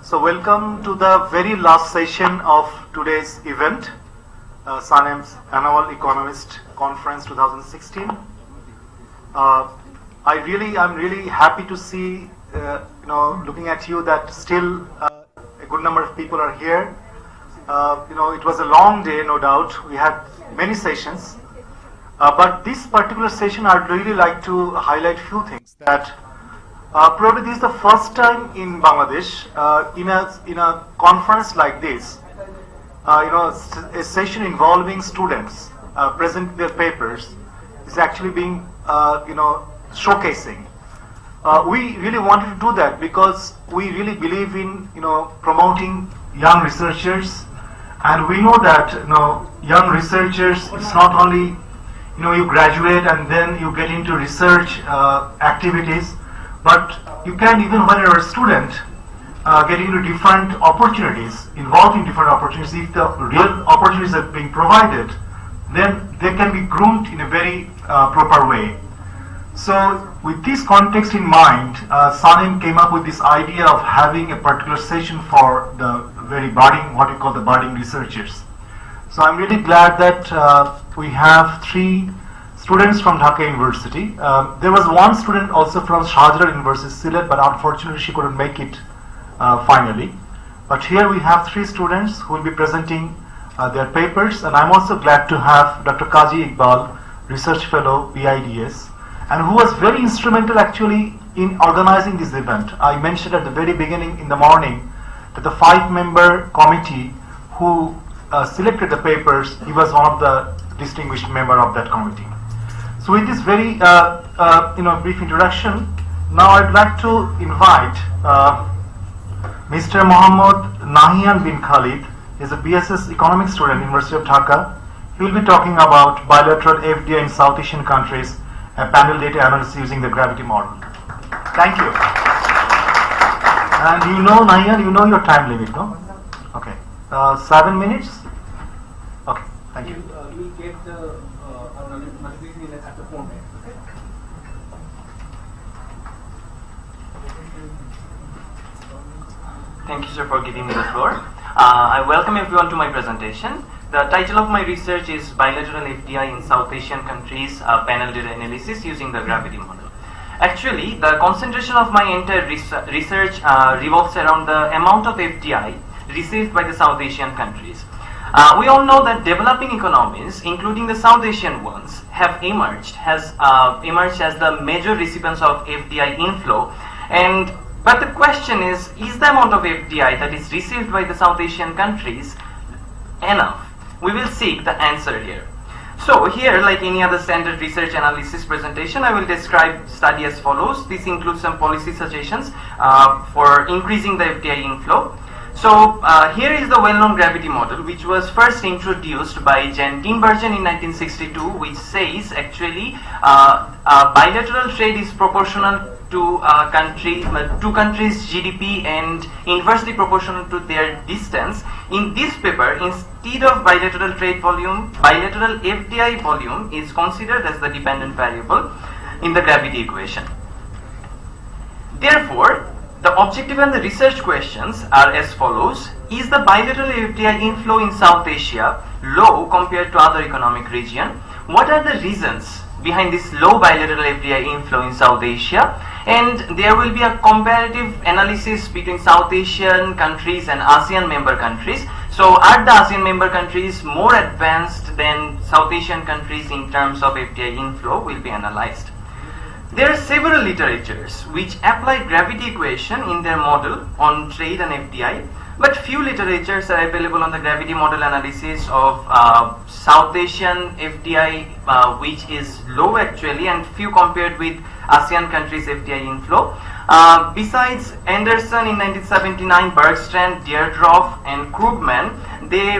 So welcome to the very last session of today's event, SANEM's Annual Economist Conference 2016. I'm really happy to see, looking at you, that still a good number of people are here. It was a long day, no doubt. We had many sessions, but this particular session, I'd really like to highlight a few things. That probably this is the first time in Bangladesh, in a conference like this, a session involving students present their papers is actually being, showcasing. We really wanted to do that because we really believe in, promoting young researchers, and we know that, young researchers, it's not only, you graduate and then you get into research activities, but you can, even when you're a student, get into different opportunities, involved in different opportunities. If the real opportunities are being provided, then they can be groomed in a very proper way. So with this context in mind, SANEM came up with this idea of having a particular session for the very budding, what we call the budding researchers. So I'm really glad that we have 3 students from Dhaka University. There was one student also from Shahjalal University, Selim, but unfortunately she couldn't make it finally. But here we have 3 students who will be presenting their papers, and I'm also glad to have Dr. Kaji Iqbal, Research Fellow, BIDS, and who was very instrumental actually in organizing this event. I mentioned at the very beginning in the morning that the 5-member committee who selected the papers, he was one of the distinguished member of that committee. So with this very brief introduction, now I'd like to invite Mr. Mohammad Nahian bin Khaled. He's a BSS economics student, University of Dhaka. He will be talking about bilateral FDI in South Asian countries, a panel data analysis using the gravity model. Thank you. And Nahian, you know your time limit, no? Okay. 7 minutes? Okay, thank you. You will get the notification at the phone. Okay? Thank you, sir, for giving me the floor. I welcome everyone to my presentation. The title of my research is Bilateral FDI in South Asian Countries, Panel Data Analysis using the Gravity Model. Actually, the concentration of my entire research revolves around the amount of FDI received by the South Asian countries. We all know that developing economies, including the South Asian ones, have emerged as the major recipients of FDI inflow. But the question is the amount of FDI that is received by the South Asian countries enough? We will seek the answer here. So here, like any other standard research analysis presentation, I will describe study as follows. This includes some policy suggestions for increasing the FDI inflow. So here is the well-known gravity model, which was first introduced by Jan Tinbergen in 1962, which says actually bilateral trade is proportional to two countries' GDP and inversely proportional to their distance. In this paper, instead of bilateral trade volume, bilateral FDI volume is considered as the dependent variable in the gravity equation. Therefore, the objective and the research questions are as follows. Is the bilateral FDI inflow in South Asia low compared to other economic region? What are the reasons behind this low bilateral FDI inflow in South Asia? And there will be a comparative analysis between South Asian countries and ASEAN member countries. So are the ASEAN member countries more advanced than South Asian countries in terms of FDI inflow will be analyzed. There are several literatures which apply gravity equation in their model on trade and FDI, but few literatures are available on the gravity model analysis of South Asian FDI, which is low actually, and few compared with ASEAN countries' FDI inflow. Besides Anderson in 1979, Bergstrand, Deirdorf, and Krugman, they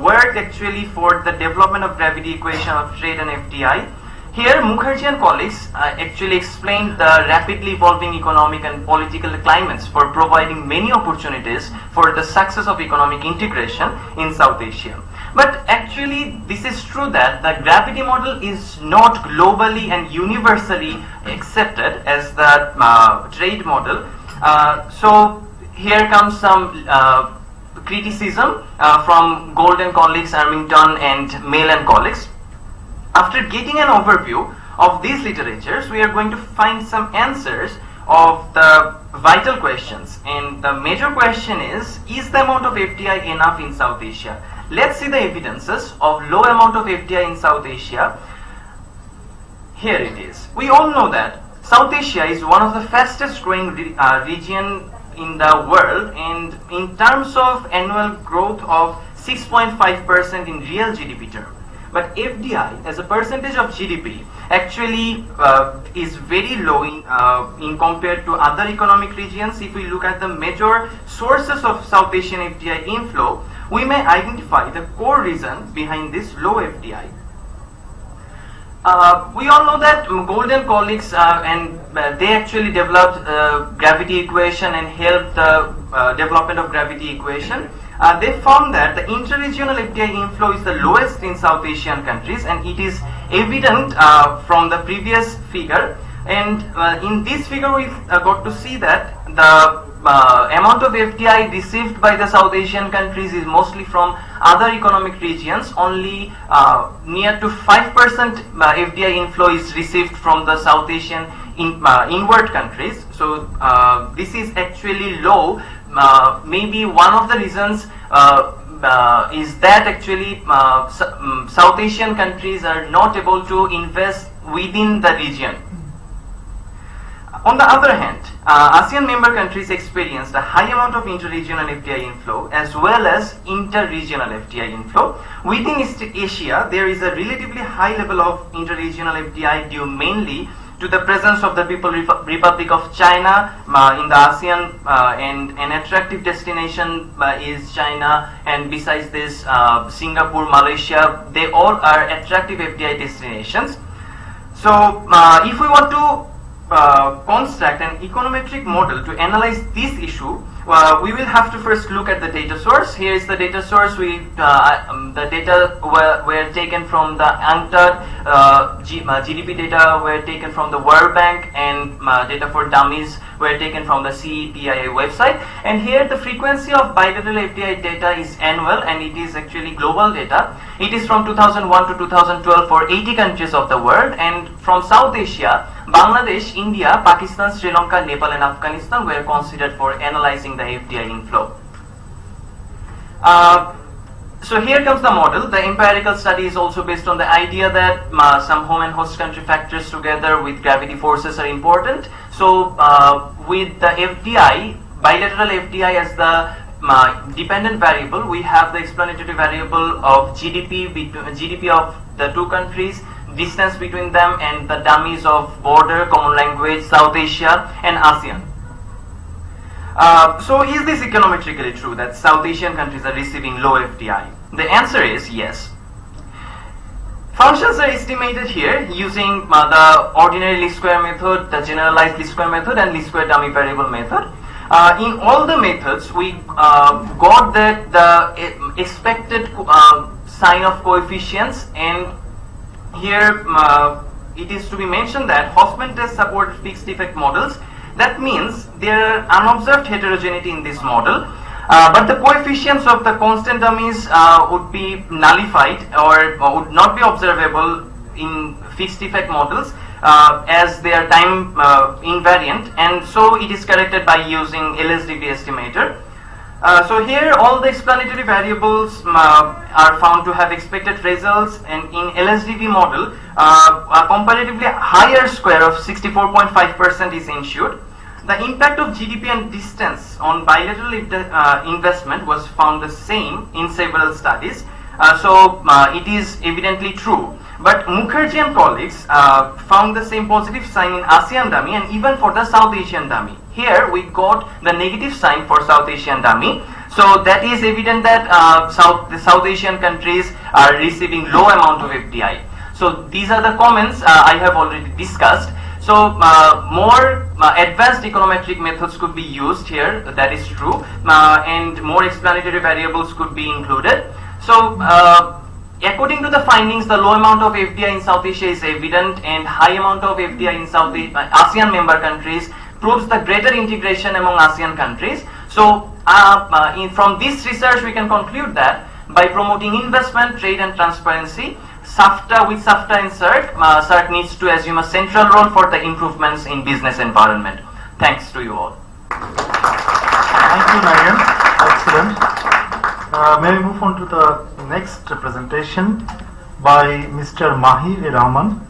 worked actually for the development of gravity equation of trade and FDI. Here, Mukherjee and colleagues actually explained the rapidly evolving economic and political climates for providing many opportunities for the success of economic integration in South Asia. But actually, this is true that the gravity model is not globally and universally accepted as the trade model. So here comes some criticism from Golden colleagues, Armington and Mail and colleagues. After getting an overview of these literatures, we are going to find some answers of the vital questions. And the major question is the amount of FDI enough in South Asia? Let's see the evidences of low amount of FDI in South Asia. Here it is. We all know that South Asia is one of the fastest growing region in the world, and in terms of annual growth of 6.5% in real GDP term. But FDI as a percentage of GDP actually is very low in compared to other economic regions. If we look at the major sources of South Asian FDI inflow, we may identify the core reason behind this low FDI. We all know that Golden colleagues and they actually developed gravity equation and helped the development of gravity equation. They found that the inter-regional FDI inflow is the lowest in South Asian countries, and it is evident from the previous figure. And in this figure we got to see that the amount of FDI received by the South Asian countries is mostly from other economic regions. Only near to 5% FDI inflow is received from the South Asian inward countries. So this is actually low. Maybe one of the reasons is that actually South Asian countries are not able to invest within the region. On the other hand, ASEAN member countries experienced a high amount of inter-regional FDI inflow as well as inter-regional FDI inflow. Within East Asia, there is a relatively high level of inter-regional FDI due mainly to the presence of the People's Republic of China in the ASEAN, and an attractive destination is China, and besides this Singapore, Malaysia, they all are attractive FDI destinations. So if we want to construct an econometric model to analyze this issue, we will have to first look at the data source. Here is the data source. The data were taken from the UNCTAD, GDP data were taken from the World Bank, and data for dummies were taken from the CEPIA website. And here the frequency of bilateral FDI data is annual, and it is actually global data. It is from 2001 to 2012 for 80 countries of the world, and from South Asia, Bangladesh, India, Pakistan, Sri Lanka, Nepal and Afghanistan were considered for analyzing the FDI inflow. So here comes the model. The empirical study is also based on the idea that some home and host country factors together with gravity forces are important. So with the FDI, bilateral FDI as the dependent variable, we have the explanatory variable of GDP of the two countries, distance between them, and the dummies of border, common language, South Asia and ASEAN. So is this econometrically true that South Asian countries are receiving low FDI? The answer is yes. Functions are estimated here using the ordinary least square method, the generalized least square method and least square dummy variable method. In all the methods, we got that the expected sign of coefficients, and here it is to be mentioned that Hofmann test supported fixed effect models. That means there are unobserved heterogeneity in this model, but the coefficients of the constant dummies would be nullified or would not be observable in fixed effect models as they are time invariant, and so it is corrected by using LSDV estimator. So here all the explanatory variables are found to have expected results, and in LSDV model a comparatively higher square of 64.5% is ensured. The impact of GDP and distance on bilateral investment was found the same in several studies, so it is evidently true. But Mukherjee and colleagues found the same positive sign in ASEAN dummy and even for the South Asian dummy. Here we got the negative sign for South Asian dummy. So that is evident that the South Asian countries are receiving low amount of FDI. So these are the comments I have already discussed. So more advanced econometric methods could be used here, that is true, and more explanatory variables could be included. So according to the findings, the low amount of FDI in South Asia is evident, and high amount of FDI in ASEAN member countries proves the greater integration among ASEAN countries. So from this research we can conclude that by promoting investment, trade and transparency, with SAFTA in CERT needs to assume a central role for the improvements in business environment. Thanks to you all. Thank you, Nahian. Excellent. May we move on to the next presentation by Mr. Mahir Rahman,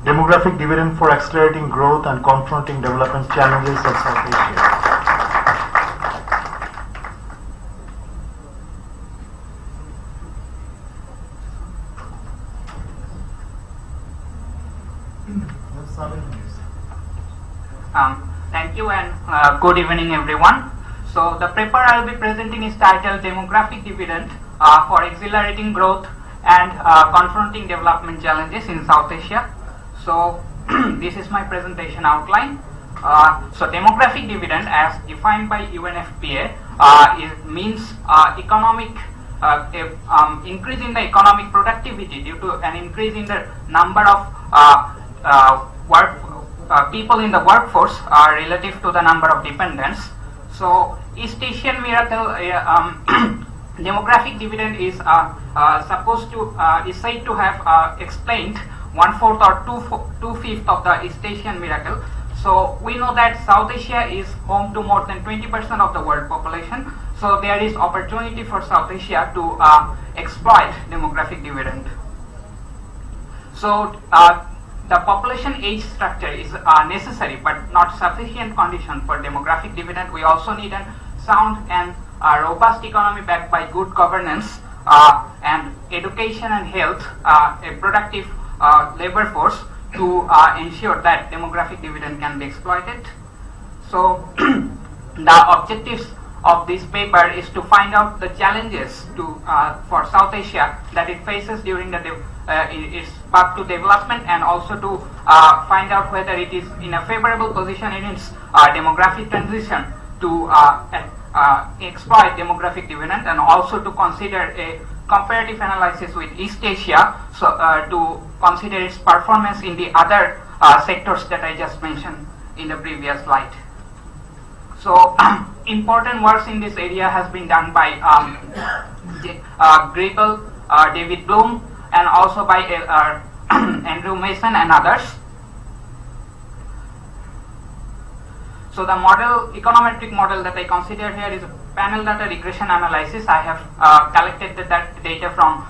Demographic Dividend for Accelerating Growth and Confronting Development Challenges of South Asia. Thank you and good evening everyone. So the paper I will be presenting is titled Demographic Dividend for Accelerating Growth and Confronting Development Challenges in South Asia. So this is my presentation outline. So demographic dividend as defined by UNFPA means economic increase in the economic productivity due to an increase in the number of people in the workforce relative to the number of dependents. So East Asian miracle demographic dividend is is said to have explained 1/4 or 2/5 of the East Asian miracle. So we know that South Asia is home to more than 20% of the world population. So there is opportunity for South Asia to exploit demographic dividend. So the population age structure is necessary but not sufficient condition for demographic dividend. We also need a sound and robust economy backed by good governance and education and health, a productive labor force to ensure that demographic dividend can be exploited. So the objectives of this paper is to find out the challenges for South Asia that it faces during its path to development, and also to find out whether it is in a favorable position in its demographic transition to exploit demographic dividend, and also to consider a comparative analysis with East Asia, so to consider its performance in the other sectors that I just mentioned in the previous slide. So important works in this area has been done by Greipel, David Bloom, and also by Andrew Mason and others. So the econometric model that I consider here is a panel data regression analysis. I have collected that data from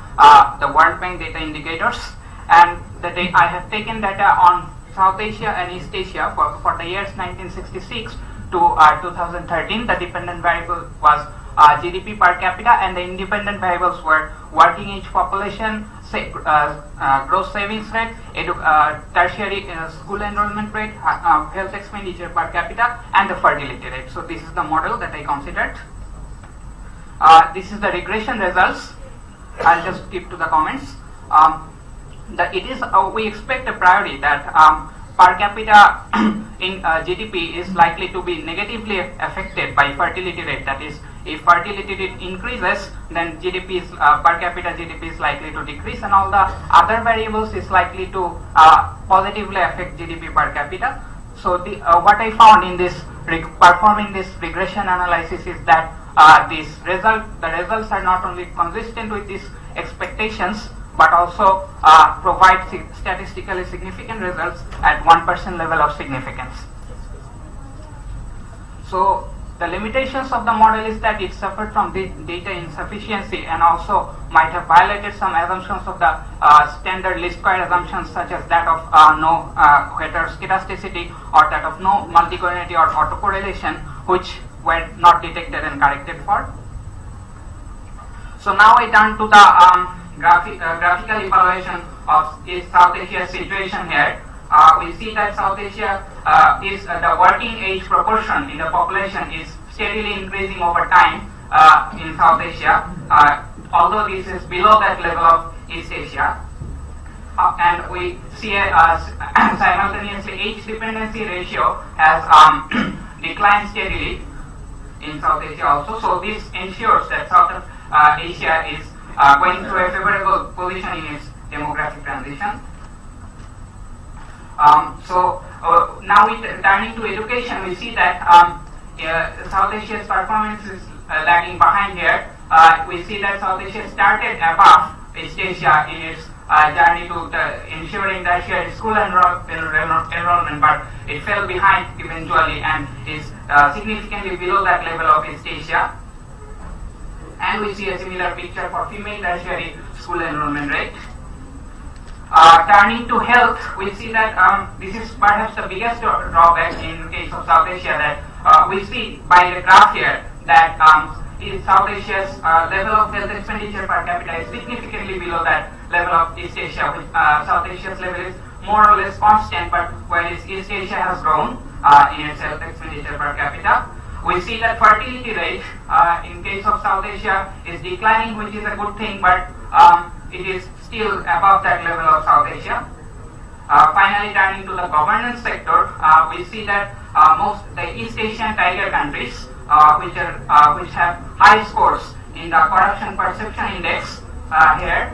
the World Bank data indicators, and I have taken data on South Asia and East Asia for the years 1966 to 2013. The dependent variable was GDP per capita, and the independent variables were working age population, gross savings rate, tertiary school enrollment rate, health expenditure per capita, and the fertility rate. So this is the model that I considered. This is the regression results. I'll just skip to the comments. We expect a priori that per capita in GDP is likely to be negatively affected by fertility rate. That is, if fertility rate increases, then GDP is, per capita GDP is likely to decrease, and all the other variables is likely to positively affect GDP per capita. So what I found in this performing this regression analysis is that the results are not only consistent with these expectations, but also provide statistically significant results at 1% level of significance. So the limitations of the model is that it suffered from data insufficiency, and also might have violated some assumptions of the standard least square assumptions, such as that of no heteroscedasticity, or that of no multicollinearity or autocorrelation, which were not detected and corrected for. So now I turn to the graphical evaluation of South Asia's situation here. We see that South Asia is the working age proportion in the population is steadily increasing over time in South Asia, although this is below that level of East Asia. And we see simultaneously age dependency ratio has declined steadily in South Asia also. So this ensures that South Asia is going through a favorable position in its demographic transition. Now turning to education, we see that South Asia's performance is lagging behind here. We see that South Asia started above East Asia in its journey to ensuring that shared school enrollment, but it fell behind eventually and is significantly below that level of East Asia. And we see a similar picture for female tertiary school enrollment rate. Turning to health, we see that this is perhaps the biggest drawback in case of South Asia, that we see by the graph here that in South Asia's level of health expenditure per capita is significantly below that level of East Asia. South Asia's level is more or less constant, but whereas East Asia has grown in its health expenditure per capita. We see that fertility rate in case of South Asia is declining, which is a good thing, but it is still above that level of South Asia. Finally, turning to the governance sector, we see that most the East Asian tiger countries, which have high scores in the corruption perception index here,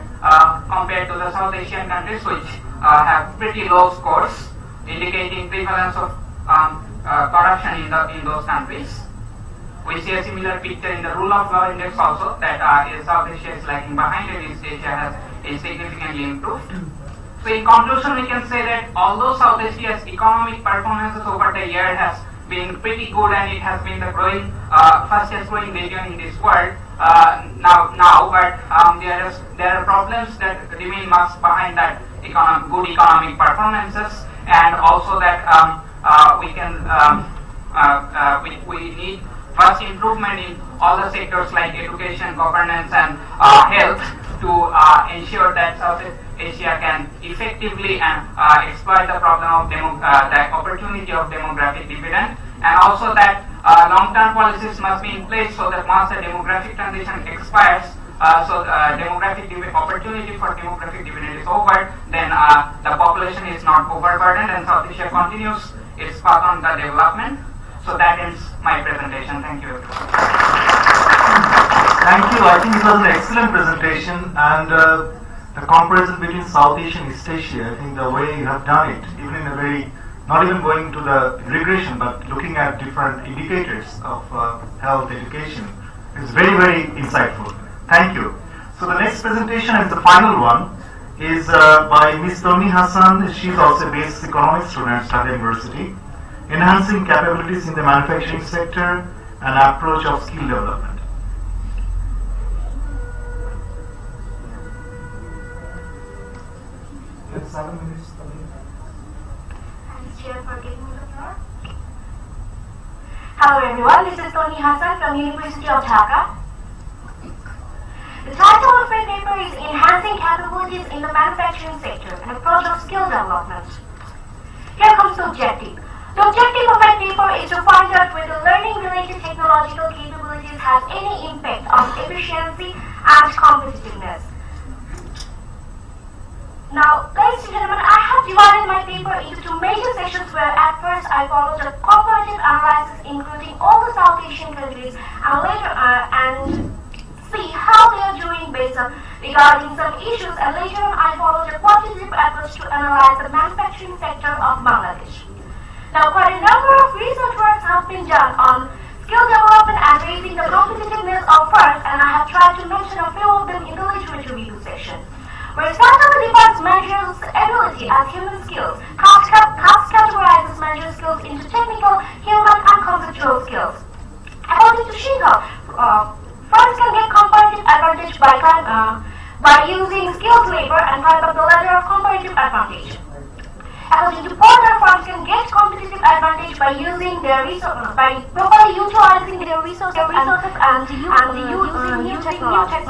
compared to the South Asian countries, which have pretty low scores, indicating prevalence of corruption in those countries. We see a similar picture in the rule of law index also, that South Asia is lagging behind and East Asia is significantly improved. So in conclusion, we can say that although South Asia's economic performances over the year has been pretty good and it has been the fastest growing region in this world but there are problems that remain much behind that good economic performances, and also that we need vast improvement in all the sectors like education, governance, and health to ensure that South Asia can effectively exploit the problem of the opportunity of demographic dividend, and also that long-term policies must be in place so that once the demographic transition expires, opportunity for demographic dividend is over, then the population is not overburdened and South Asia continues its path on the development. So that ends my presentation. Thank you. Thank you. I think it was an excellent presentation, and the comparison between South Asia and East Asia, I think the way you have done it, even in a very, not even going to the regression, but looking at different indicators of health education, is very, very insightful. Thank you. So the next presentation is the final one, is by Ms. Tonni Hasan. She is also a basic economics student at Dhaka University. Enhancing capabilities in the manufacturing sector and approach of skill development. You have 7 minutes. Thanks, Chair, for giving me the floor. Hello everyone, this is Tonni Hasan from University of Dhaka. The title of my paper is Enhancing Capabilities in the Manufacturing Sector, an Approach of Skill Development. Here comes the objective. The objective of my paper is to find out whether learning-related technological capabilities have any impact on efficiency and competitiveness. Now, ladies and gentlemen, I have divided my paper into 2 major sections where at first I followed a comparative analysis including all the South Asian countries and later and see how they are doing based on regarding some issues, and later on I followed a quantitative approach to analyze the manufacturing sector of Bangladesh. Now, quite a number of research works have been done on skill development and raising the competitiveness of firms, and I have tried to mention a few of them in the literature review section. Where Shahjalal defines measures ability as human skills, Kast categorizes measure skills into technical, human, and conceptual skills. According to Shahjalal, firms can get comparative advantage by using skilled labor and climb up the ladder of comparative advantage. According to Porter, firms can get competitive advantage by using their by properly utilizing their resources and using new technologies.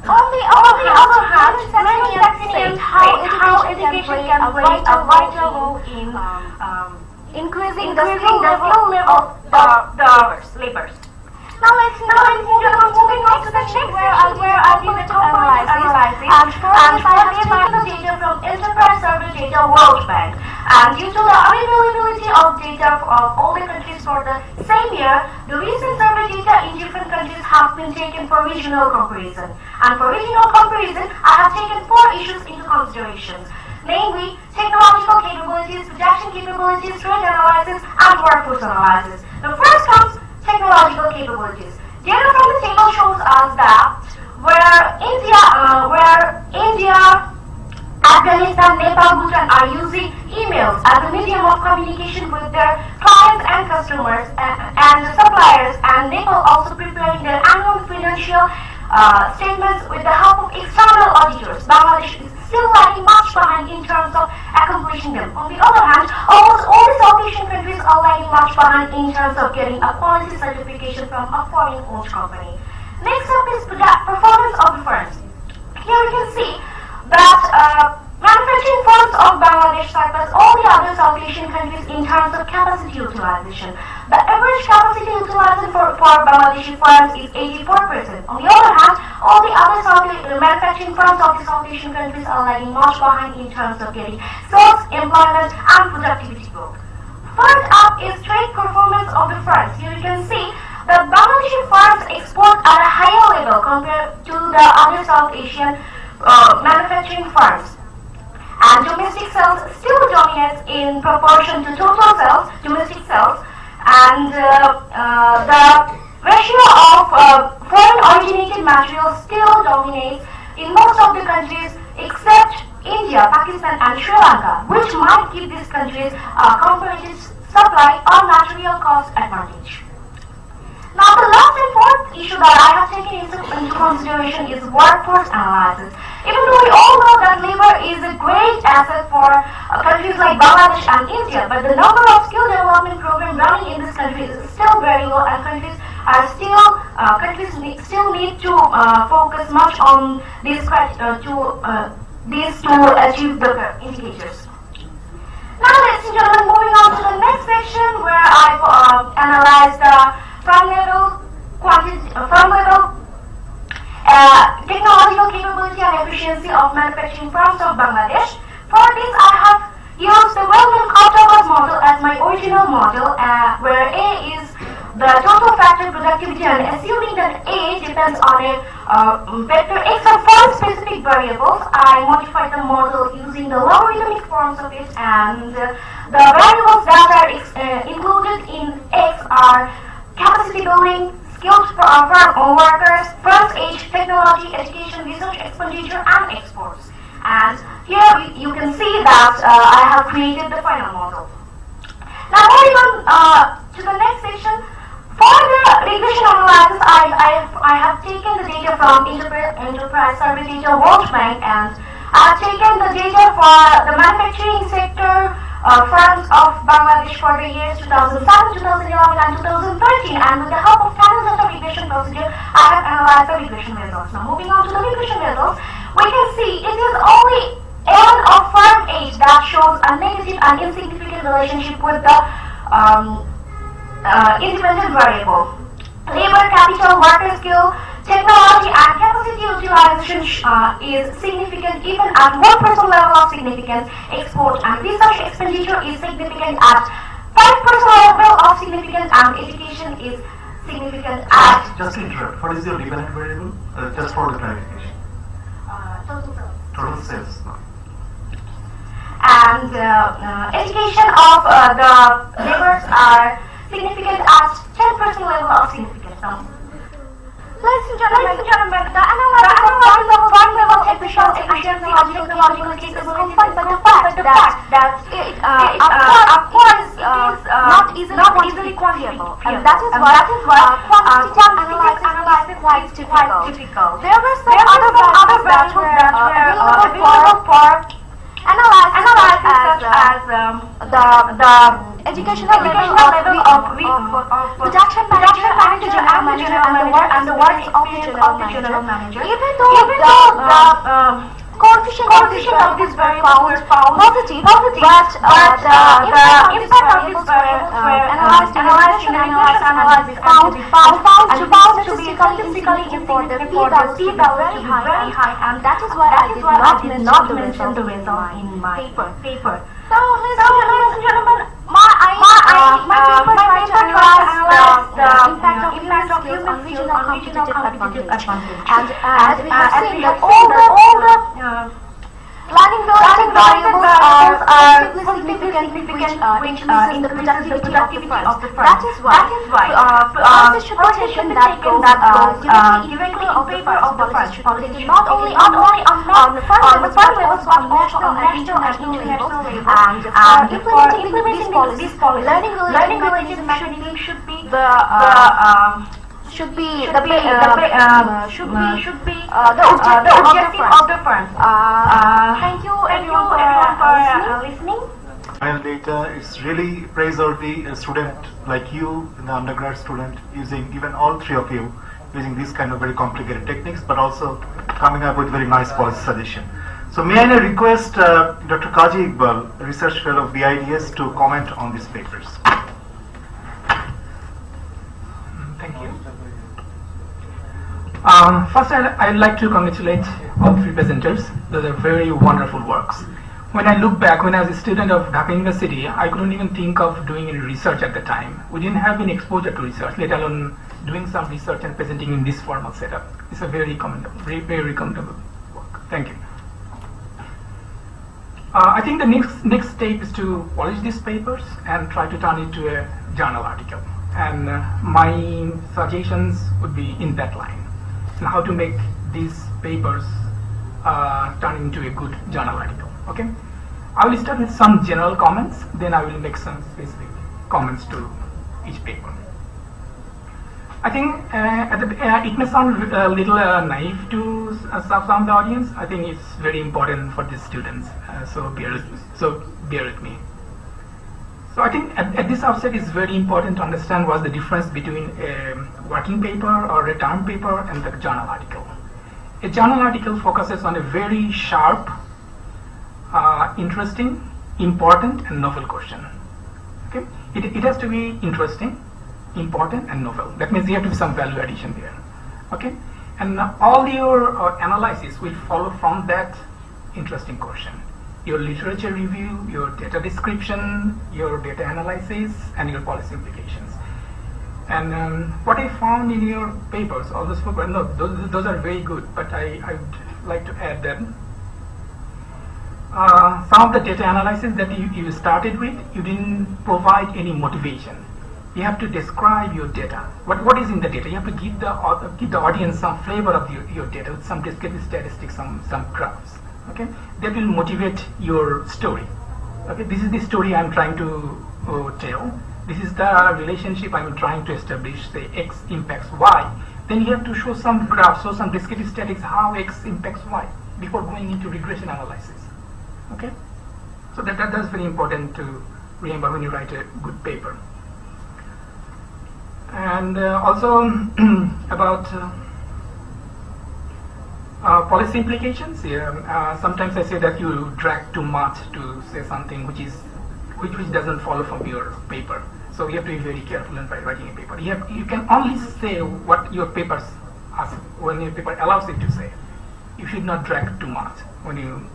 On the other hand, many explain how education can play a vital role in increasing the skill level of the laborers. Now let's moving on to the next where I did the analysis and first I have taken the data from Enterprise Survey Data World Bank, and due to the unavailability of data of all the countries for the same year, the recent survey data in different countries have been taken for regional comparison. And for regional comparison, I have taken 4 issues into consideration, namely technological capabilities, production capabilities, trade analysis, and comes workforce analysis. The first comes technological capabilities. Data from the table shows us that where India, Afghanistan, Nepal, Bhutan are using emails as a medium of communication with their clients and customers and suppliers, and Nepal also preparing their annual financial statements with the help of external auditors. Bangladesh is still lagging much behind in terms of accomplishing them. On the other hand, almost all the South Asian countries are lagging much behind in terms of getting a quality certification from a foreign-owned company. Next up is performance of the firms. Here we can see that manufacturing firms of Bangladesh surpass all the other South Asian countries in terms of capacity utilization. The average capacity utilization for Bangladeshi firms is 84%. On the other hand, all the other manufacturing firms of the South Asian countries are lagging much behind in terms of getting sales, employment, and productivity growth. Third up is trade performance of the firms. Here you can see that Bangladeshi firms export at a higher level compared to the other South Asian manufacturing firms. And domestic sales still dominates in proportion to total sales, domestic sales, and the ratio of foreign originated materials still dominates in most of the countries except India, Pakistan, and Sri Lanka, which might give these countries a competitive supply or material cost advantage. Now, the last and fourth issue that I have taken into consideration is workforce analysis. Even though we all know that labor is a great asset for countries like Bangladesh and India, but the number of skill development programs running in this country is still very low, and countries still need to focus much on these to achieve the indicators. Now, ladies and gentlemen, moving on to the next section where I've analyzed the firm level technological capability and efficiency of manufacturing firms of Bangladesh. For this, I have used the well-known octopus model as my original model, where A is the total factor productivity, and assuming that A depends on a vector X of firm-specific variables, I modified the model using the logarithmic forms of it, and the variables that are included in X are capacity building, skilled firm workers, firm's age, technology, education, research expenditure, and exports. And here you can see that I have created the final model. Now, moving on to the next section. For the regression analysis, I have taken the data from Enterprise Survey Data World Bank, and I have taken the data for the manufacturing sector firms of Bangladesh for the years 2007, 2011, and 2013, and with the help of panels of regression procedure, I have analyzed the regression results. Now, moving on to the regression results, we can see it is only N of firm age that shows a negative and insignificant relationship with the independent variable. Labor, capital, worker skill, technology, and capacity utilization is significant even at 1% level of significance. Export and research expenditure is significant at 5% level of significance, and education is significant at... Just to interrupt, what is your dependent variable? Just for the clarification. Total sales. Total sales. And education of the laborers are significant at 10% level of significance. Ladies and gentlemen, the analysis of firm level efficiency and technological capabilities is confined by the fact that it of course not easily quantifiable, and that is why quantitative analysis is quite difficult. There were some other values that were available for analysis, such as the educational level of production manager and the works of the general manager. Even though the coefficient of this variable was found positive, but the impact of these variables were analyzed found to be statistically important for the p-value very high, and that is why I did not mention the result in my paper. So, ladies and gentlemen, my paper tries to analyze the impact of human skill on regional competitive advantage. And as we have seen, that all the planning variables are significant which in the productivity of the firm. That is why policies should be taken that goes directly in favor of the firm, not only on the firm levels but also on national and international levels. And implementing these policies, learning related mechanism should be the objective of the firm. Thank you everyone for listening. While data, it's really praiseworthy a student like you, the undergrad student, using even all three of you, using these kind of very complicated techniques, but also coming up with very nice policy suggestion. So may I request Dr. Kaji Iqbal, Research Fellow of BIDS, to comment on these papers. Thank you. First, I'd like to congratulate all three presenters. Those are very wonderful works. When I look back, when I was a student of Dhaka University, I couldn't even think of doing any research at the time. We didn't have any exposure to research, let alone doing some research and presenting in this formal setup. It's a very commendable, very commendable work. Thank you. I think the next step is to polish these papers and try to turn it to a journal article. And my suggestions would be in that line. And how to make these papers turn into a good journal article. Okay? I will start with some general comments, then I will make some specific comments to each paper. I think it may sound a little naive to some of the audience. I think it's very important for the students, so bear with me. So I think at this outset it's very important to understand what's the difference between a working paper or a term paper and the journal article. A journal article focuses on a very sharp, interesting, important and novel question. Okay? It has to be interesting, important and novel. That means you have to be some value addition there. Okay? And all your analysis will follow from that interesting question. Your literature review, your data description, your data analysis, and your policy implications. And what I found in your papers, all those papers, no, those are very good, but I would like to add that some of the data analysis that you started with, you didn't provide any motivation. You have to describe your data. What is in the data? You have to give the audience some flavor of your data with some descriptive statistics, some graphs. Okay, that will motivate your story. Okay, this is the story I'm trying to tell. This is the relationship I'm trying to establish. Say X impacts Y. Then you have to show some graphs, show some descriptive statistics how X impacts Y before going into regression analysis. Okay, so that's very important to remember when you write a good paper. And also about policy implications. Sometimes I say that you drag too much to say something which doesn't follow from your paper. So you have to be very careful in writing a paper. You can only say what your papers ask, when your paper allows it to say. You should not drag too much when you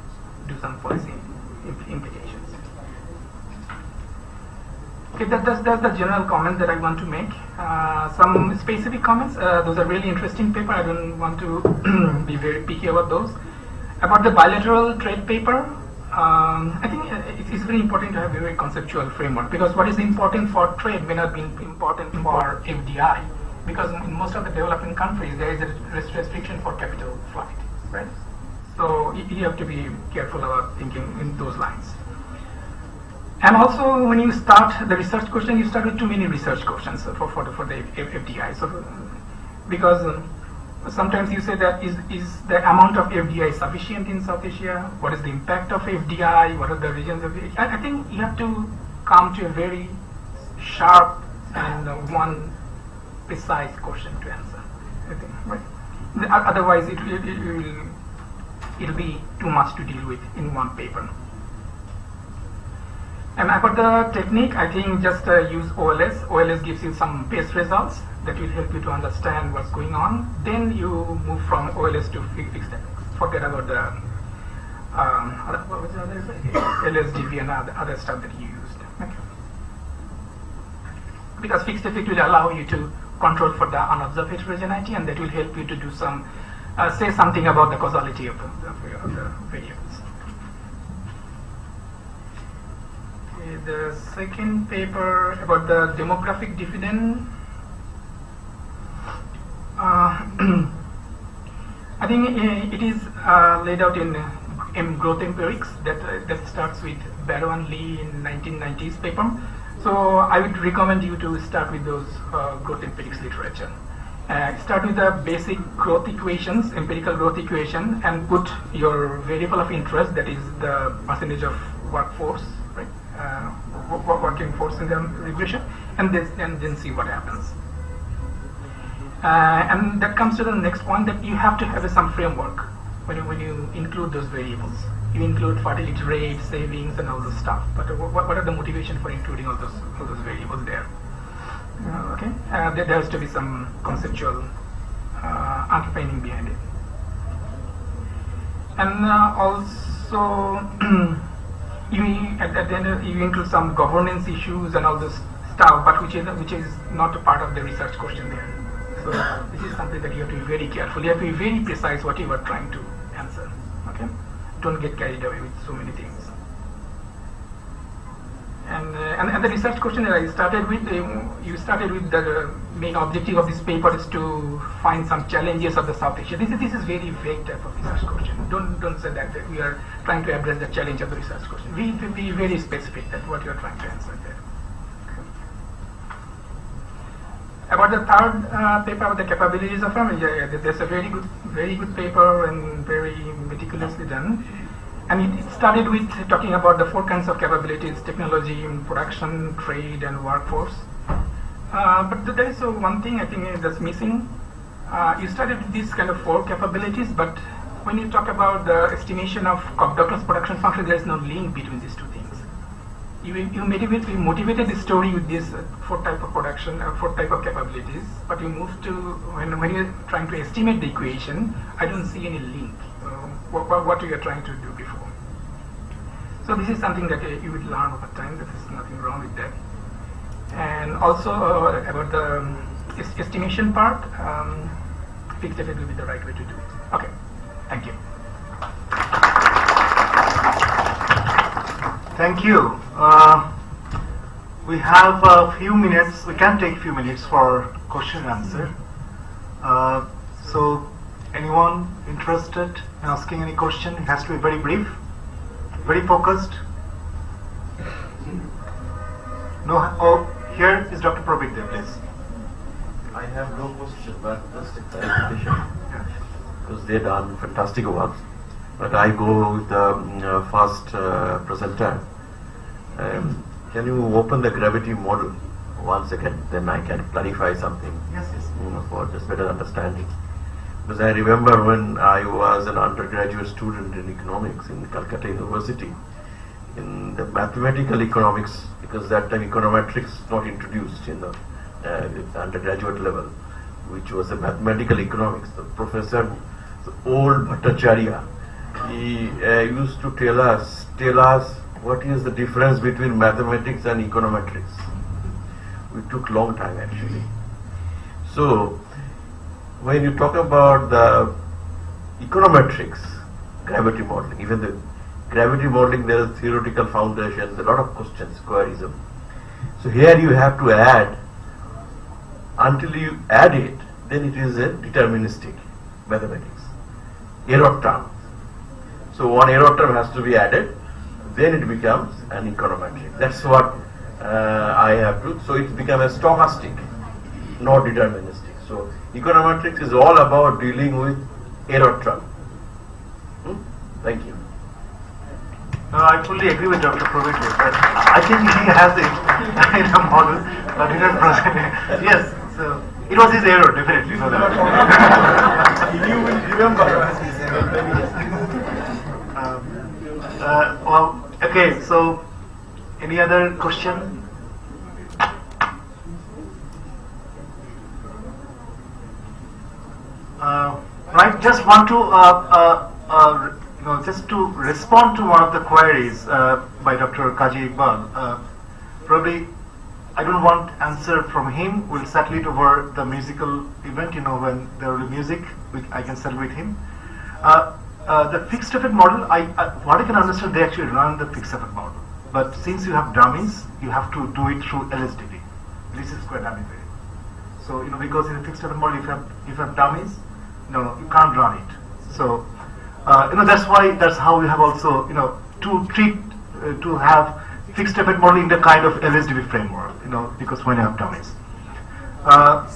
do some policy implications. Okay, that's the general comment that I want to make. Some specific comments. Those are really interesting paper. I don't want to be very picky about those. About the bilateral trade paper, I think it's very important to have a very conceptual framework, because what is important for trade may not be important for FDI, because in most of the developing countries there is a restriction for capital flight, right? So you have to be careful about thinking in those lines. And also, when you start the research question, you start with too many research questions for the FDI. So, because sometimes you say that is the amount of FDI sufficient in South Asia? What is the impact of FDI? What are the regions of FDI? I think you have to come to a very sharp and one precise question to answer. I think, right? Otherwise, it'll be too much to deal with in one paper. And about the technique, I think just use OLS. OLS gives you some base results that will help you to understand what's going on. Then you move from OLS to fixed techniques. Forget about the LSDV and other stuff that you used. Okay. Because fixed effect will allow you to control for the unobserved heterogeneity, and that will help you to do some say something about the causality of the variables. The second paper about the demographic dividend. I think it is laid out in Growth Empirics that starts with Barrow and Lee in 1990s paper. So I would recommend you to start with those growth empirics literature. Start with the basic growth equations, empirical growth equation, and put your variable of interest, that is the percentage of workforce, right? Working force in the regression, and then see what happens. And that comes to the next point, that you have to have some framework when you include those variables. You include fertility rate, savings, and all those stuff. But what are the motivation for including all those variables there? Okay, there has to be some conceptual underpinning behind it. And also, at the end you include some governance issues and all this stuff, but which is not a part of the research question there. So this is something that you have to be very careful. You have to be very precise what you are trying to answer. Okay, don't get carried away with so many things. And the research question that I started with, you started with the main objective of this paper is to find some challenges of the South Asia. This is very vague type of research question. Don't say that we are trying to address the challenge of the research question. Be very specific that what you are trying to answer there. About the third paper about the capabilities of farming, there's a very good paper and very meticulously done. And it started with talking about the 4 kinds of capabilities: technology, production, trade, and workforce. But there is one thing I think that's missing. You started with these kind of 4 capabilities, but when you talk about the estimation of Douglas production function, there is no link between these 2 things. You motivated the story with these 4 type of production, 4 type of capabilities, but you move to, when you're trying to estimate the equation, I don't see any link. What you are trying to do before. So this is something that you will learn over time. There is nothing wrong with that. And also about the estimation part, fixed effect will be the right way to do it. Okay, thank you. Thank you. We have a few minutes. We can take a few minutes for question and answer. So, anyone interested in asking any question? It has to be very brief, very focused. No. Oh, here is Dr. Probit there, please. I have no question, but just a clarification, because they done fantastic work. But I go with the first presenter. Can you open the gravity model once again? Then I can clarify something. Yes. For just better understanding. Because I remember when I was an undergraduate student in economics in Calcutta University, in the mathematical economics, because that time econometrics not introduced in the undergraduate level, which was a mathematical economics. The professor, the old Bhattacharya, he used to tell us what is the difference between mathematics and econometrics. We took long time actually. So when you talk about the econometrics, gravity modeling, even the gravity modeling, there is theoretical foundation, a lot of questions, queries. So here you have to add, until you add it, then it is a deterministic mathematics, error term. So one error term has to be added, then it becomes an econometric. That's what I have to, so it becomes a stochastic, not deterministic. So econometrics is all about dealing with error term. Thank you. I fully agree with Dr. Probit. I think he has it in a model, but he doesn't present it. Yes, so it was his error, definitely. So that. You will remember. Well, okay, so any other question? Right, just want to just to respond to one of the queries by Dr. Kaji Iqbal. Probably I don't want answer from him. We'll settle it over the musical event, when there will be music, I can settle with him. The fixed effect model, what I can understand, they actually run the fixed effect model. But since you have dummies, you have to do it through LSDV, least square dummy variable. So because in a fixed event model, if you have dummies, you can't run it. So that's how we have also to have fixed event model in the kind of LSDV framework. Because when you have dummies.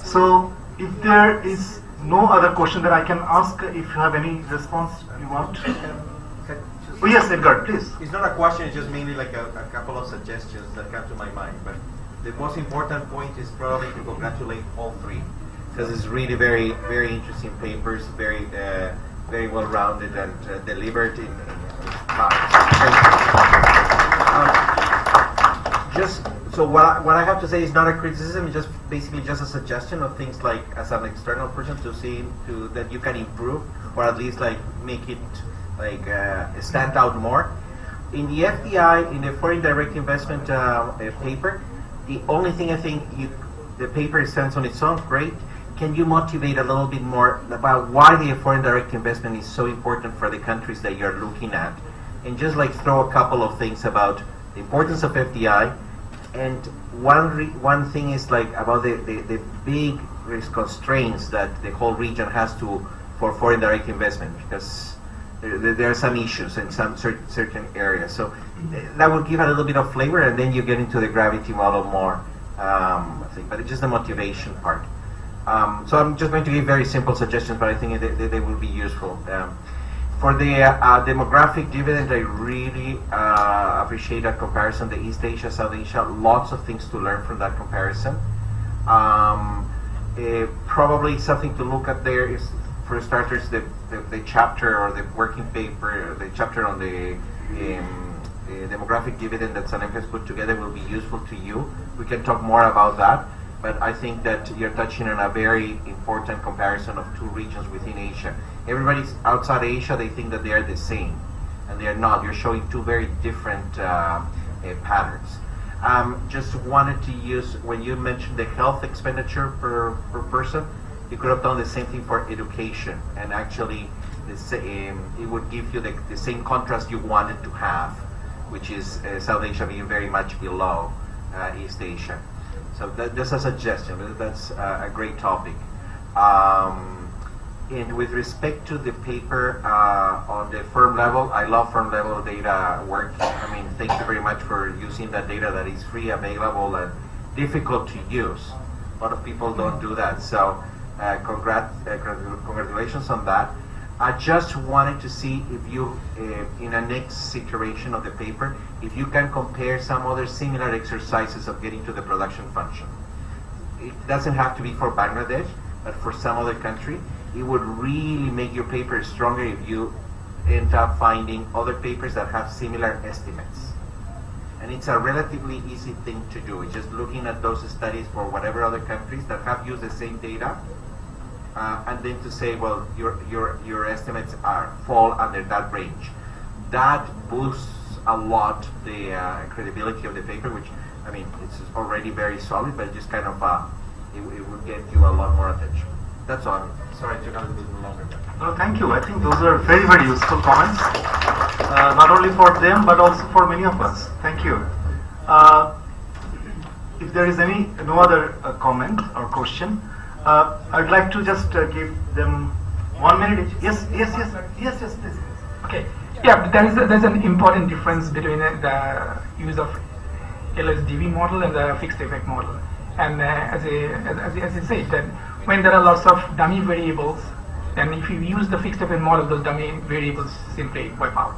So if there is no other question that I can ask, if you have any response you want. Oh yes, Edgar, please. It's not a question, it's just mainly like a couple of suggestions that come to my mind. But the most important point is probably to congratulate all three, because it's really very, very interesting papers, very, very well rounded and delivered in So what I have to say is not a criticism, it's just basically just a suggestion of things like, as an external person, to see that you can improve, or at least like make it like stand out more. In the FDI, in the foreign direct investment paper, the only thing I think the paper stands on its own, great. Can you motivate a little bit more about why the foreign direct investment is so important for the countries that you're looking at? And just like throw a couple of things about the importance of FDI. And one thing is like about the big risk constraints that the whole region has for foreign direct investment, because there are some issues in some certain areas. So that will give a little bit of flavor, and then you get into the gravity model more, I think. But it's just the motivation part. So I'm just going to give very simple suggestions, but I think they will be useful. For the demographic dividend, I really appreciate that comparison, the East Asia, South Asia, lots of things to learn from that comparison. Probably something to look at there is, for starters, the chapter or the working paper, the chapter on the demographic dividend that SANEM has put together will be useful to you. We can talk more about that, but I think that you're touching on a very important comparison of two regions within Asia. Everybody's outside Asia, they think that they are the same, and they are not. You're showing two very different patterns. Just wanted to use, when you mentioned the health expenditure per person, you could have done the same thing for education, and actually it would give you the same contrast you wanted to have, which is South Asia being very much below East Asia. So that's a suggestion. That's a great topic. And with respect to the paper on the firm level, I love firm level data work. I mean, thank you very much for using that data that is free, available, and difficult to use. A lot of people don't do that. So congratulations on that. I just wanted to see if you, in the next iteration of the paper, if you can compare some other similar exercises of getting to the production function. It doesn't have to be for Bangladesh, but for some other country. It would really make your paper stronger if you end up finding other papers that have similar estimates. And it's a relatively easy thing to do. It's just looking at those studies for whatever other countries that have used the same data, and then to say, well, your estimates fall under that range. That boosts a lot the credibility of the paper, which, I mean, it's already very solid, but just kind of it would get you a lot more attention. That's all. Sorry, it took a little bit longer. Well, thank you. I think those are very, very useful comments, not only for them, but also for many of us. Thank you. If there is no other comment or question, I'd like to just give them 1 minute each. Yes, please. Okay. Yeah, there's an important difference between the use of LSDV model and the fixed effect model. And as you said, that when there are lots of dummy variables, then if you use the fixed effect model, those dummy variables simply wipe out.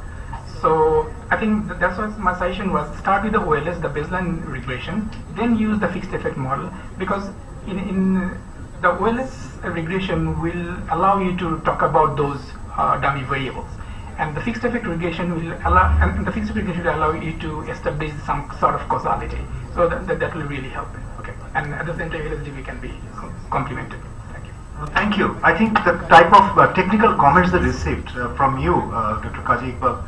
So I think that's what my suggestion was. Start with the OLS, the baseline regression, then use the fixed effect model, because in the OLS regression will allow you to talk about those dummy variables, and the fixed effect regression will allow you to establish some sort of causality. So that will really help. Okay, and at the same time, LSDV can be complemented. Thank you. Thank you. I think the type of technical comments that received from you, Dr. Kaji Iqbal,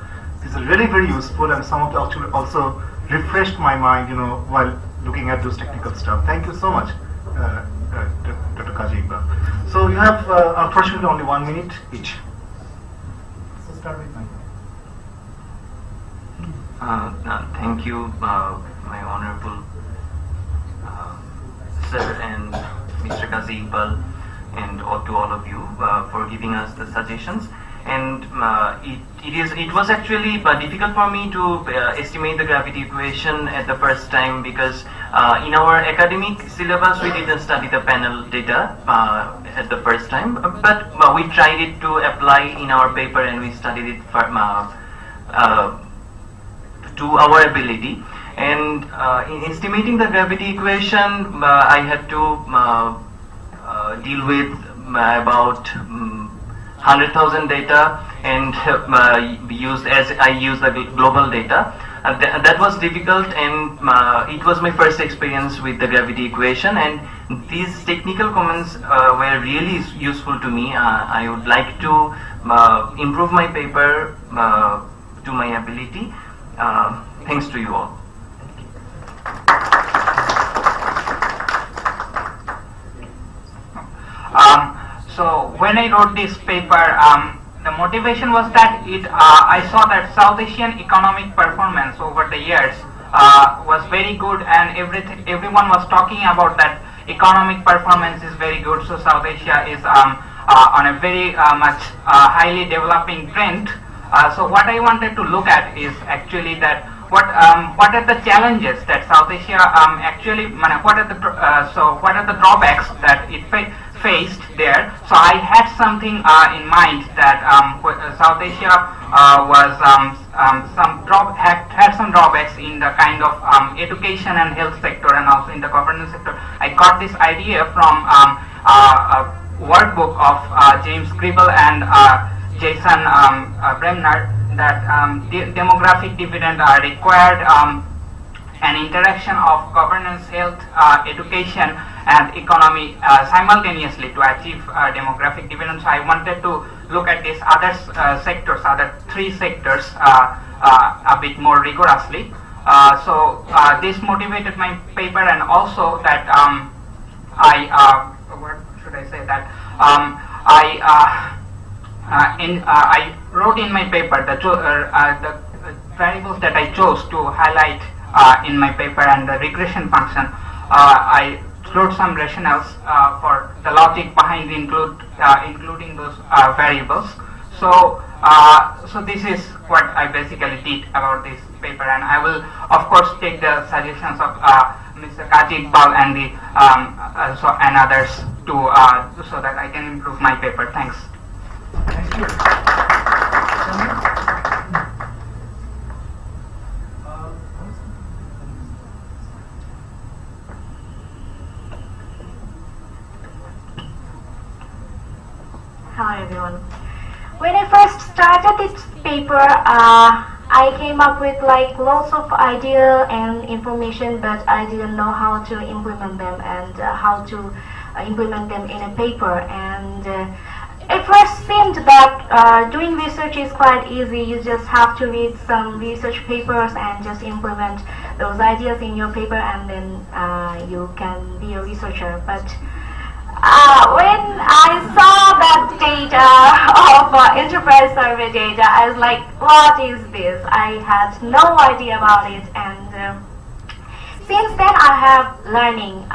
is really very useful, and some of them actually also refreshed my mind, while looking at those technical stuff. Thank you so much, Dr. Kaji Iqbal. So you have, unfortunately, only 1 minute each. So start with Mahir. thank you, my honorable sir and Mr. Qazi Iqbal, and to all of you for giving us the suggestions. And it was actually difficult for me to estimate the gravity equation at the first time, because in our academic syllabus we didn't study the panel data at the first time, but we tried it to apply in our paper, and we studied it for, to our ability. And in estimating the gravity equation, I had to deal with about 100,000 data, and used the global data. That was difficult, and it was my first experience with the gravity equation, and these technical comments were really useful to me. I would like to improve my paper to my ability. Thanks to you all. So when I wrote this paper, the motivation was that I saw that South Asian economic performance over the years was very good, and everyone was talking about that economic performance is very good. So South Asia is on a very much highly developing trend. So what I wanted to look at is actually that what are the challenges that South Asia actually, what are the drawbacks that it faced there. So I had something in mind that South Asia had some drawbacks in the kind of education and health sector, and also in the governance sector. I got this idea from a workbook of James Gribble and Jason Bremner, that demographic dividend required an interaction of governance, health, education, and economy simultaneously to achieve demographic dividend. So I wanted to look at these other sectors, other three sectors, a bit more rigorously. So this motivated my paper, and also that what should I say, that I wrote in my paper the variables that I chose to highlight in my paper, and the regression function. I wrote some rationales for the logic behind including those variables. So this is what I basically did about this paper, and I will of course take the suggestions of Mr. Qazi Iqbal and and others so that I can improve my paper. Thanks. Thank you. Hello everyone. When I first started this paper, I came up with like lots of ideas and information, but I didn't know how to implement them, and how to implement them in a paper. And it first seemed that doing research is quite easy. You just have to read some research papers and just implement those ideas in your paper, and then you can be a researcher. But when I saw that data of enterprise survey data, I was like, what is this? I had no idea about it, and since then I have learning.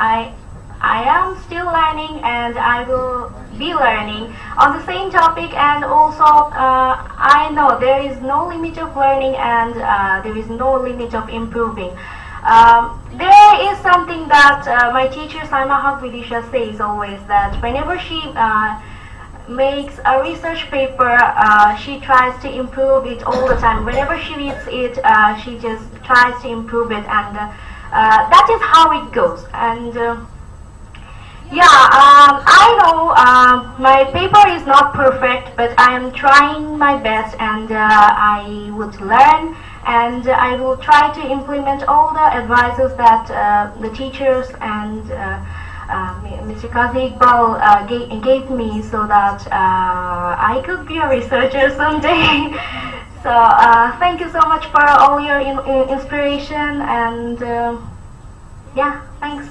I am still learning, and I will be learning on the same topic, and also I know there is no limit of learning, and there is no limit of improving. There is something that my teacher Mahbuba Khadija says always, that whenever she makes a research paper, she tries to improve it all the time. Whenever she reads it, she just tries to improve it, and that is how it goes. And I know my paper is not perfect, but I am trying my best, and I would learn, and I will try to implement all the advices that the teachers and Mr. Qazi Iqbal gave me, so that I could be a researcher someday. So thank you so much for all your inspiration, and thanks.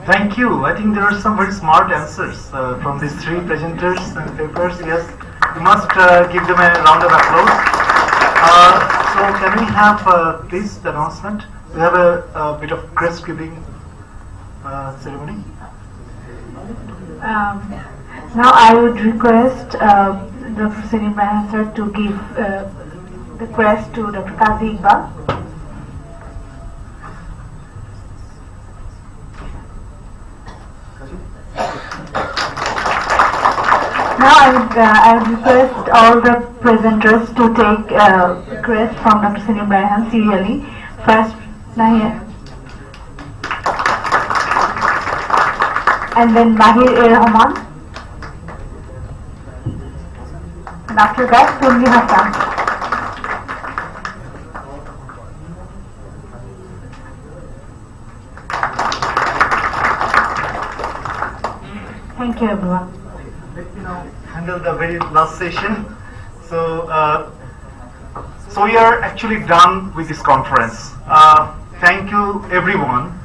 Thank you. I think there are some very smart answers from these three presenters and papers. Yes, We must give them a round of applause. So can we have, please, the announcement? We have a bit of crest giving ceremony. Now I would request Dr. Selim Raihan sir to give the crest to Dr. Qazi Iqbal. Now I would request all the presenters to take crest from Dr. Selim Raihan serially. First, Nahian, and then Mahir Rahman, and after that, Tonni Hasan. Thank you, everyone. Let me now handle the very last session. So we are actually done with this conference. Thank you, everyone.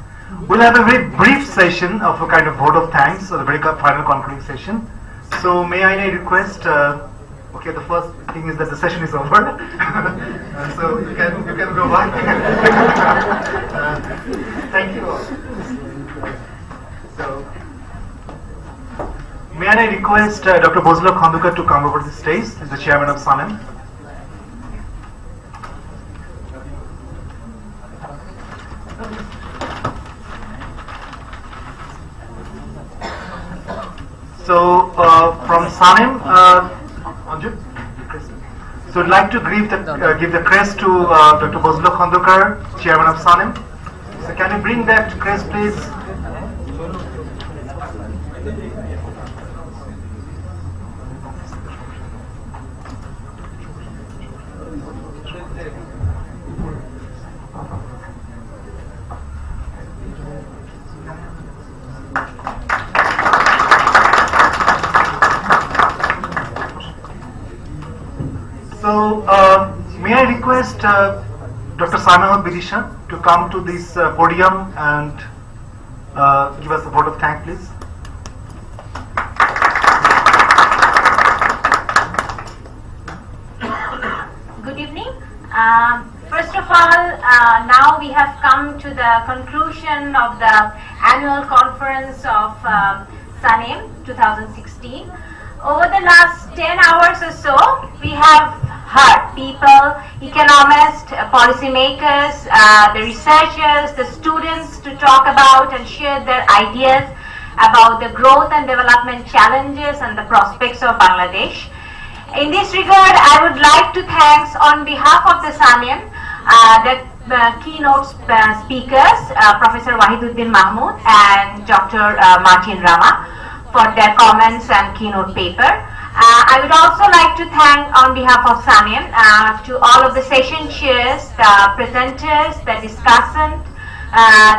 We'll have a very brief session of a kind of vote of thanks, or the very final concluding session. So may I request? Okay, the first thing is that the session is over, so you can go back. Thank you all. So. May I request Dr. Mahbuba Khadija Kanta to come over the stage as the chairman of SANEM. So from SANEM, Anju? So I'd like to give the crest to Dr. Mahbuba Khadija Kanta, chairman of SANEM. So can you bring that crest, please? So, may I request Dr. Mahbuba Khadija to come to this podium and give us a vote of thanks, please. Good evening. First of all, now we have come to the conclusion of the annual conference of SANEM 2016. Over the last 10 hours or so, we have heard people, economists, policymakers, the researchers, the students to talk about and share their ideas about the growth and development challenges and the prospects of Bangladesh. In this regard, I would like to thank on behalf of the SANEM the keynote speakers, Professor Wahiduddin Mahmood and Dr. Martin Rama, for their comments and keynote paper. I would also like to thank on behalf of SANEM to all of the session chairs, the presenters, the discussant,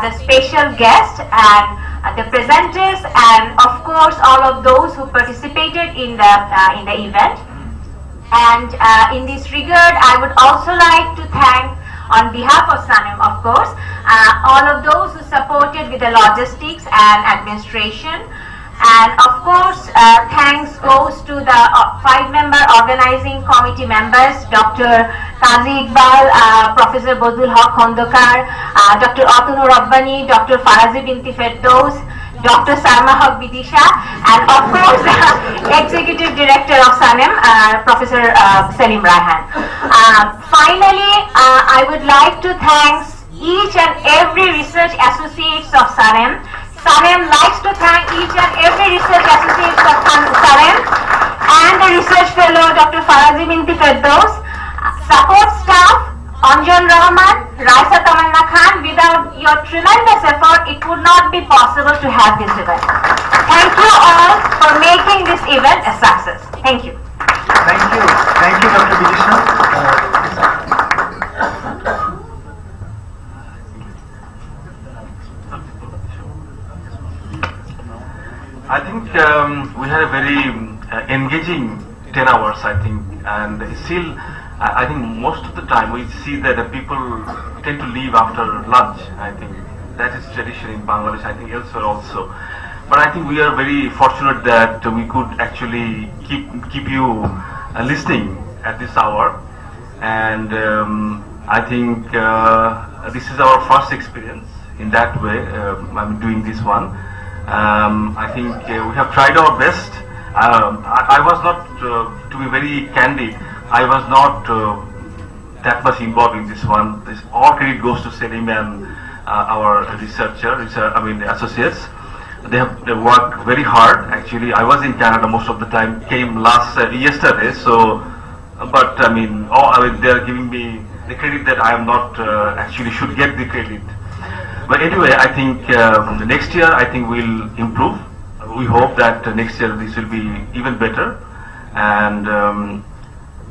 the special guests, and the presenters, and of course all of those who participated in the event. And in this regard, I would also like to thank on behalf of SANEM, of course, all of those who supported with the logistics and administration. And of course, thanks goes to the 5-member organizing committee members, Dr. Qazi Iqbal, Professor Bodul Haq Khondokar, Dr. Atunu Rabbani, Dr. Farazi Binti Firdaus, Dr. Mahbuba Khadija, and of course, Executive Director of SANEM, Professor Selim Raihan. Finally, I would like to thank each and every research associates of SANEM. SANEM likes to thank each and every research associate of SANEM and the research fellow Dr. Farazi Binti Firdaus, support staff Anjan Rahman, Raisa Tamanna Khan. Without your tremendous effort, it would not be possible to have this event. Thank you all for making this event a success. Thank you. Thank you. Thank you, Dr. Khadija. I think we had a very engaging 10 hours, I think, and still, I think most of the time we see that the people tend to leave after lunch. I think that is tradition in Bangladesh, I think elsewhere also. but I think we are very fortunate that we could actually keep you listening at this hour, and I think this is our first experience in that way. I'm doing this one. I think we have tried our best. I was not, to be very candid, I was not that much involved in this one. All credit goes to Selim and our associates. They worked very hard. Actually, I was in Canada most of the time. Came yesterday. So, but they are giving me the credit that I am not actually should get the credit. But anyway, I think next year I think we'll improve. We hope that next year this will be even better. And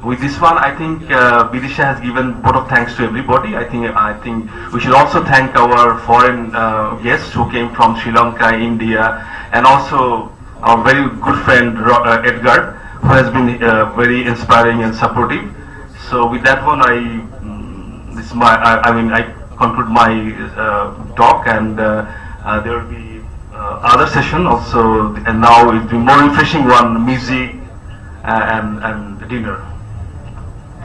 with this one, I think Bidisha has given vote of thanks to everybody. I think we should also thank our foreign guests who came from Sri Lanka, India, and also our very good friend Edgar, who has been very inspiring and supportive. So with that one, I conclude my talk, and there will be other session also, and now it will be more refreshing one, music and dinner.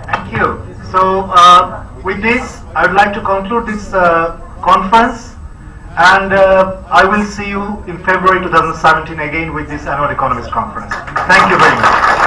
Thank you. So with this, I would like to conclude this conference, and I will see you in February 2017 again with this annual economist conference. Thank you very much.